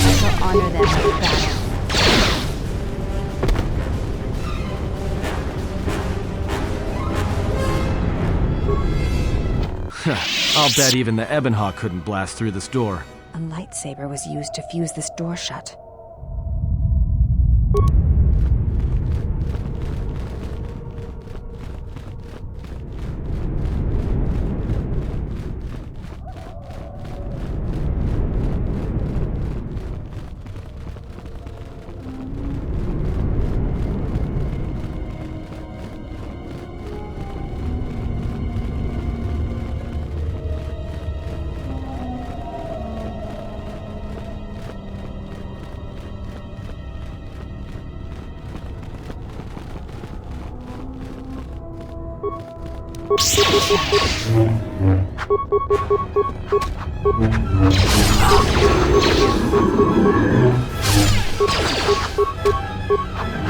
I shall honor them with battle. I'll bet even the Ebonhawk couldn't blast through this door. A lightsaber was used to fuse this door shut.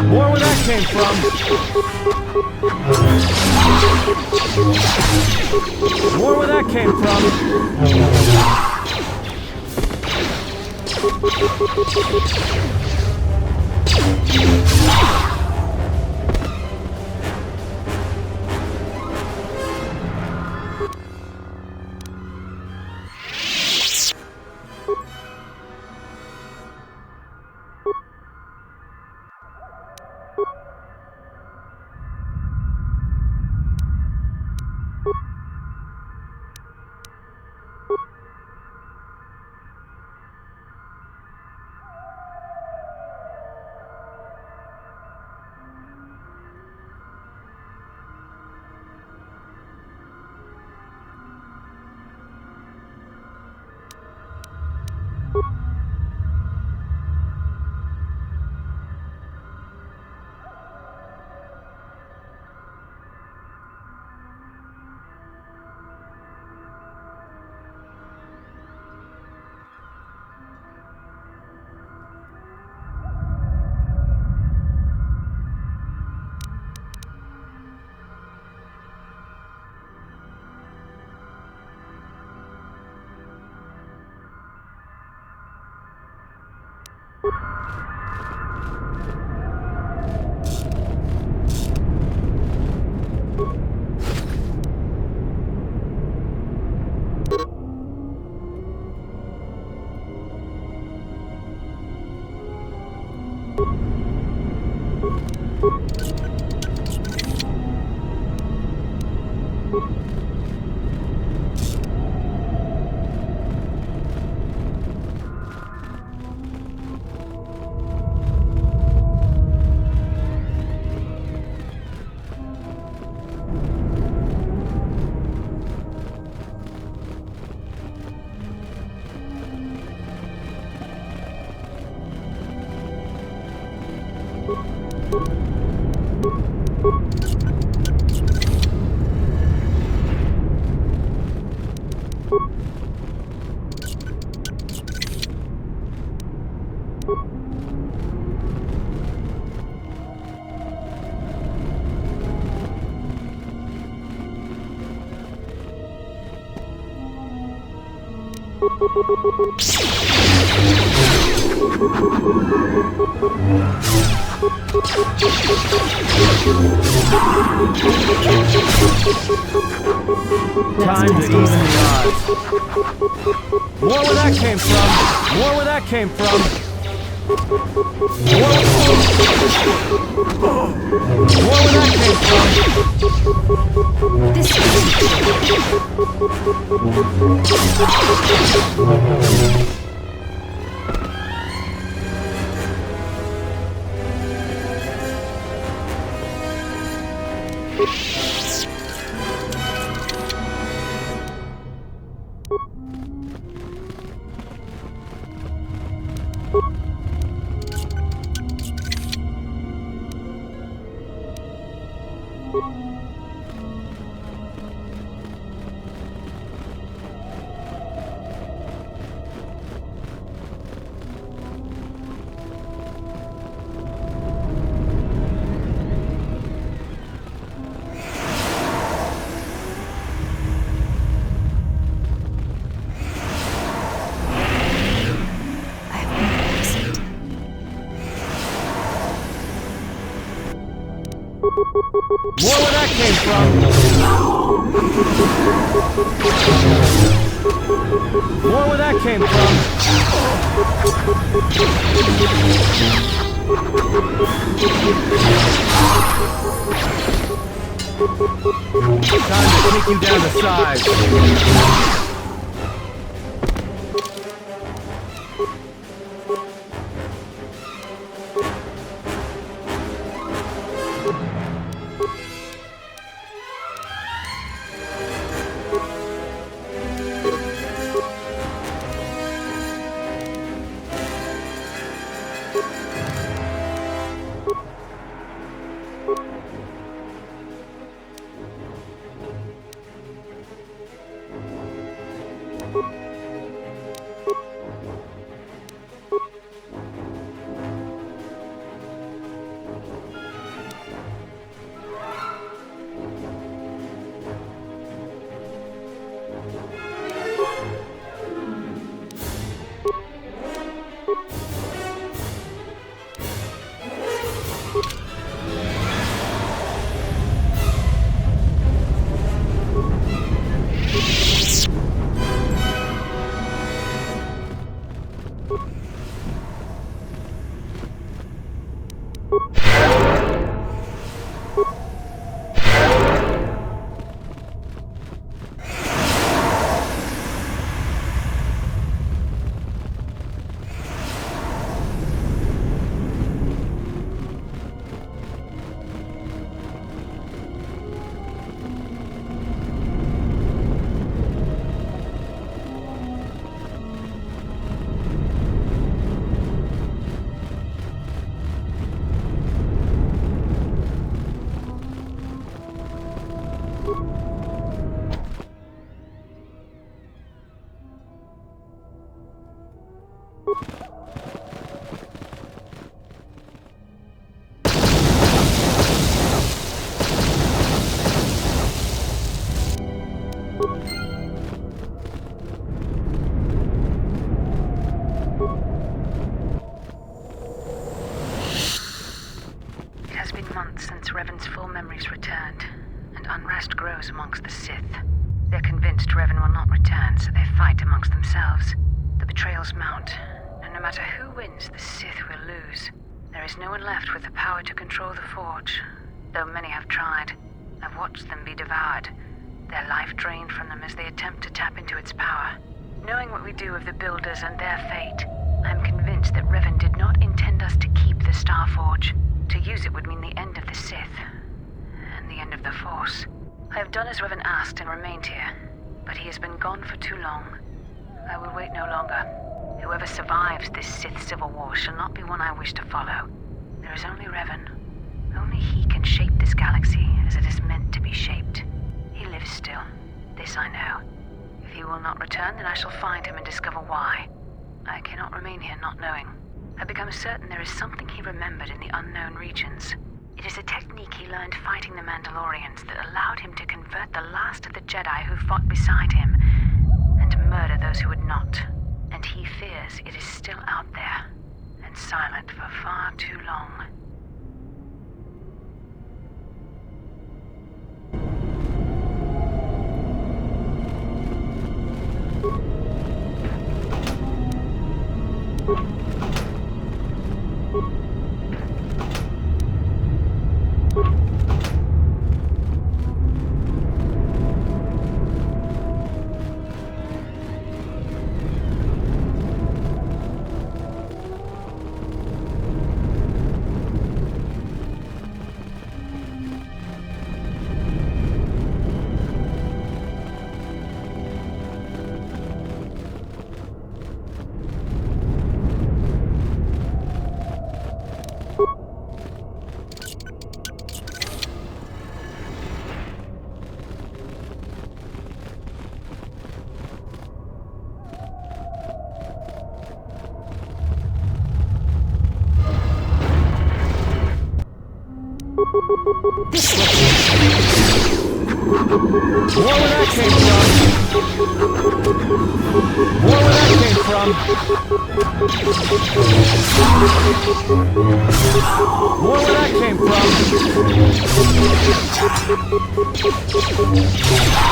More where that came from. More where that came Time to even the odds. More where that came from. More where that came from. This will More where that came from! More where that came from! Time to take you down the side. Revan's full memories returned, and unrest grows amongst the Sith. They're convinced Revan will not return, so they fight amongst themselves. The betrayals mount, and no matter who wins, the Sith will lose. There is no one left with the power to control the Forge, though many have tried. I've watched them be devoured, their life drained from them as they attempt to tap into its power. Knowing what we do of the Builders and their fate, I am convinced that Revan did not intend us to keep the Star Forge. To use it would mean the end of the Sith, and the end of the Force. I have done as Revan asked and remained here, but he has been gone for too long. I will wait no longer. Whoever survives this Sith civil war shall not be one I wish to follow. There is only Revan. Only he can shape this galaxy as it is meant to be shaped. He lives still. This I know. If he will not return, then I shall find him and discover why. I cannot remain here not knowing. I become certain there is something he remembered in the unknown regions. It is a technique he learned fighting the Mandalorians that allowed him to convert the last of the Jedi who fought beside him and murder those who would not. And he fears it is still out there and silent for far too long. This will teach you. More where that came from. More where that came from. More where that came from. This will teach you.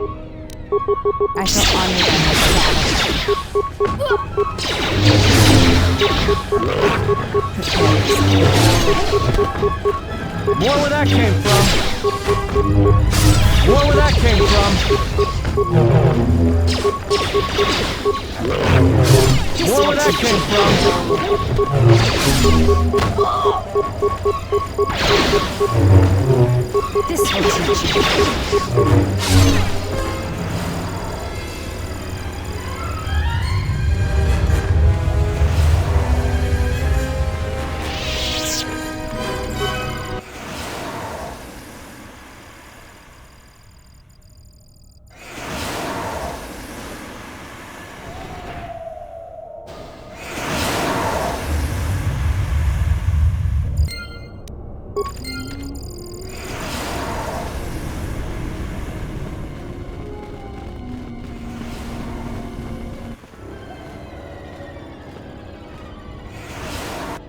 I shall honor them with More where that came from. More where that came from. More where that came from. This will teach you.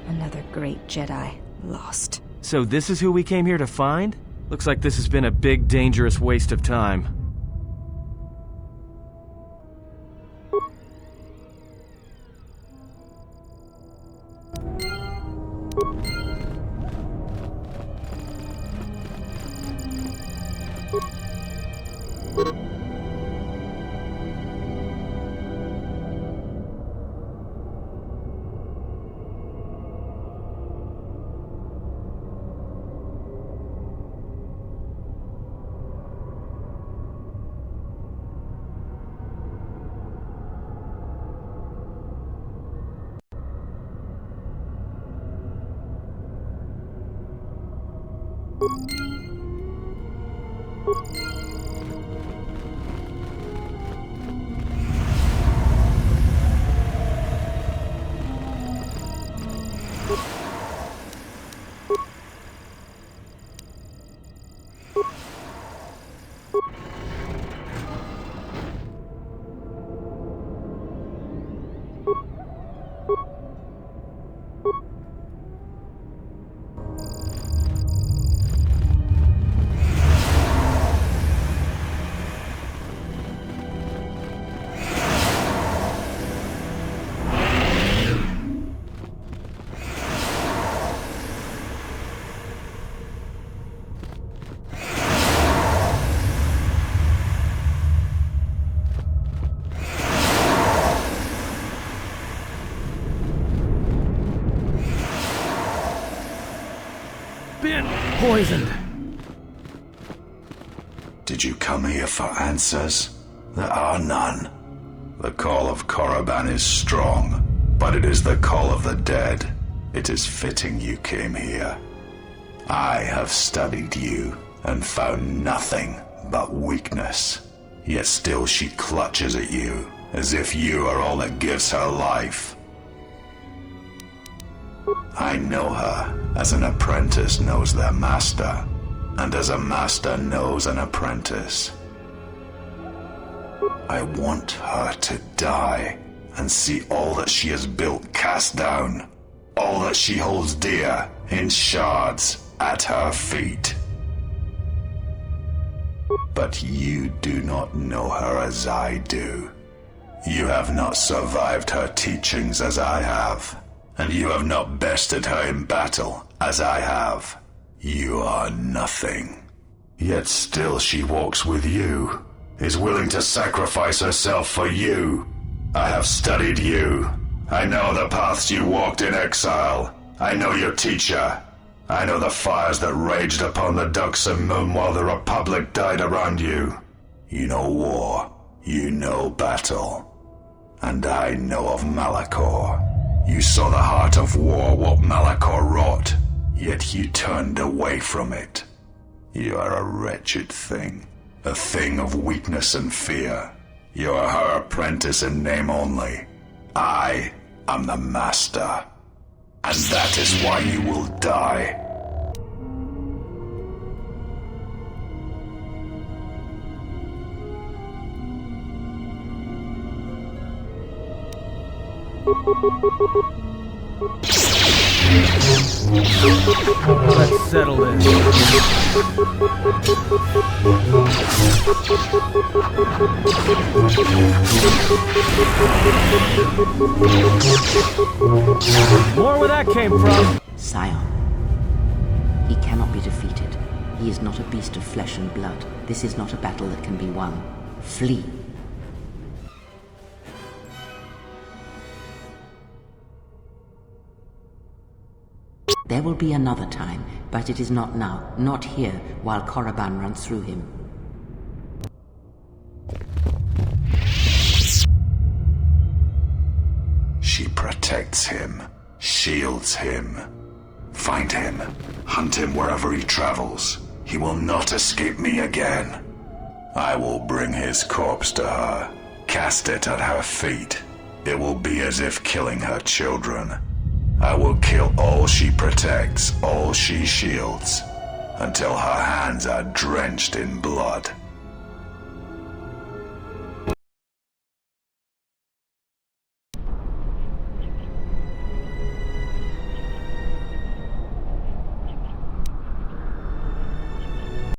Another great Jedi lost. So this is who we came here to find? Looks like this has been a big, dangerous waste of time. Poisoned. Did you come here for answers? There are none. The call of КОРРИБАN is strong, but it is the call of the dead. It is fitting you came here. I have studied you and found nothing but weakness. Yet still she clutches at you, as if you are all that gives her life. I know her as an apprentice knows their master, and as a master knows an apprentice. I want her to die and see all that she has built cast down, all that she holds dear in shards at her feet. But you do not know her as I do. You have not survived her teachings as I have. And you have not bested her in battle, as I have. You are nothing. Yet still she walks with you, is willing to sacrifice herself for you. I have studied you. I know the paths you walked in exile. I know your teacher. I know the fires that raged upon the Duxan moon while the Republic died around you. You know war. You know battle. And I know of Malachor. You saw the heart of war, what Malachor wrought, yet you turned away from it. You are a wretched thing, a thing of weakness and fear. You are her apprentice in name only. I am the master, and that is why you will die. Let's settle this. More where that came from. Scion. He cannot be defeated. He is not a beast of flesh and blood. This is not a battle that can be won. Flee. There will be another time, but it is not now, not here, while КОРРИБАN runs through him. She protects him, shields him. Find him, hunt him wherever he travels. He will not escape me again. I will bring his corpse to her, cast it at her feet. It will be as if killing her children. I will kill all she protects, all she shields, until her hands are drenched in blood.